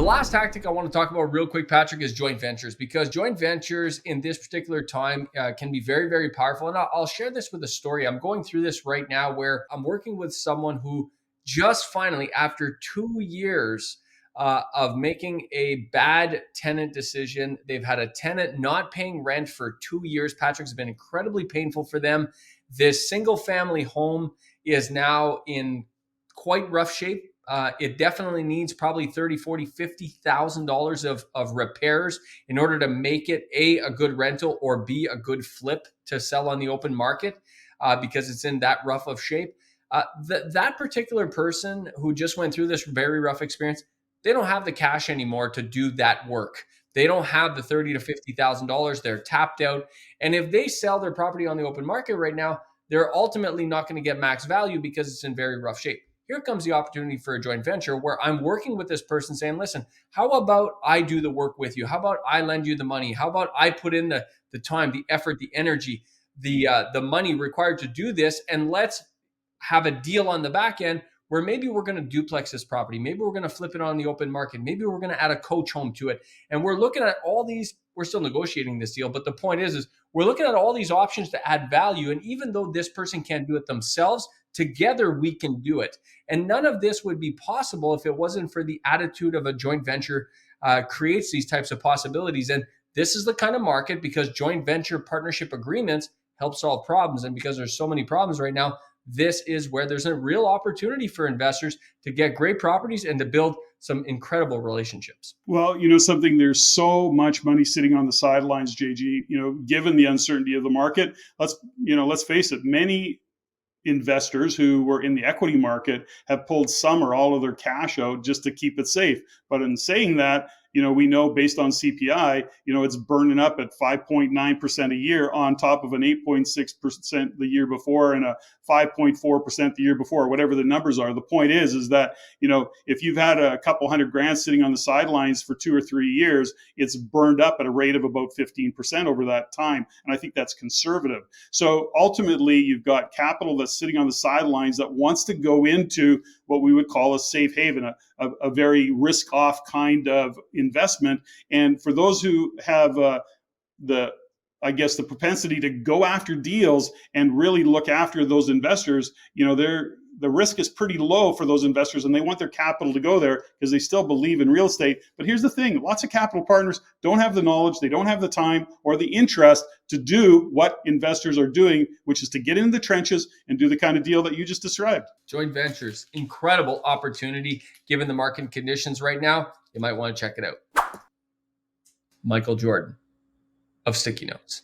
last tactic I want to talk about real quick, Patrick, is joint ventures, because joint ventures in this particular time can be very, very powerful. And I'll share this with a story. I'm going through this right now where I'm working with someone who just finally, after 2 years of making a bad tenant decision, they've had a tenant not paying rent for 2 years. Patrick, has been incredibly painful for them. This single family home is now in quite rough shape. It definitely needs probably $30,000, $40,000, $50,000 of repairs in order to make it a good rental or B, a good flip to sell on the open market, because it's in that rough of shape. That particular person who just went through this very rough experience, they don't have the cash anymore to do that work. They don't have the $30,000 to $50,000. They're tapped out. And if they sell their property on the open market right now, they're ultimately not going to get max value because it's in very rough shape. Here comes the opportunity for a joint venture where I'm working with this person saying, listen, how about I do the work with you? How about I lend you the money? How about I put in the time, the effort, the energy, the money required to do this, and let's have a deal on the back end where maybe we're going to duplex this property. Maybe we're going to flip it on the open market. Maybe we're going to add a coach home to it. And we're looking at all these, we're still negotiating this deal, but the point is we're looking at all these options to add value. And even though this person can't do it themselves, together we can do it. And none of this would be possible if it wasn't for the attitude of a joint venture creates these types of possibilities. And this is the kind of market, because joint venture partnership agreements help solve problems. And because there's so many problems right now, this is where there's a real opportunity for investors to get great properties and to build some incredible relationships. Well, something, there's so much money sitting on the sidelines, JG, given the uncertainty of the market. Let's face it, many investors who were in the equity market have pulled some or all of their cash out just to keep it safe. But in saying that, we know based on CPI, it's burning up at 5.9% a year on top of an 8.6% the year before and a 5.4% the year before, whatever the numbers are. The point is that, if you've had a couple $100,000 sitting on the sidelines for 2 or 3 years, it's burned up at a rate of about 15% over that time. And I think that's conservative. So ultimately, you've got capital that's sitting on the sidelines that wants to go into what we would call a safe haven, a very risk-off kind of investment. And for those who have the propensity to go after deals and really look after those investors, the risk is pretty low for those investors, and they want their capital to go there because they still believe in real estate. But here's the thing, lots of capital partners don't have the knowledge, they don't have the time or the interest to do what investors are doing, which is to get into the trenches and do the kind of deal that you just described. Joint ventures, incredible opportunity given the market conditions right now. You might want to check it out. Michael Jordan of Sticky Notes.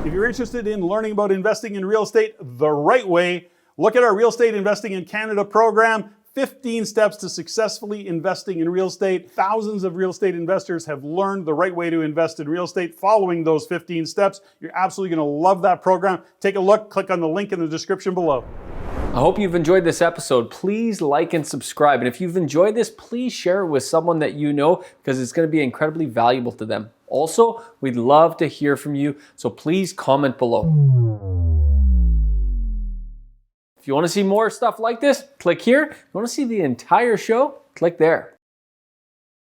If you're interested in learning about investing in real estate the right way, look at our Real Estate Investing in Canada program, 15 steps to successfully investing in real estate. Thousands of real estate investors have learned the right way to invest in real estate following those 15 steps. You're absolutely going to love that program. Take a look, click on the link in the description below. I hope you've enjoyed this episode. Please like and subscribe. And if you've enjoyed this, please share it with someone that you know, because it's going to be incredibly valuable to them. Also, we'd love to hear from you, so please comment below. If you want to see more stuff like this, click here. If you want to see the entire show, click there.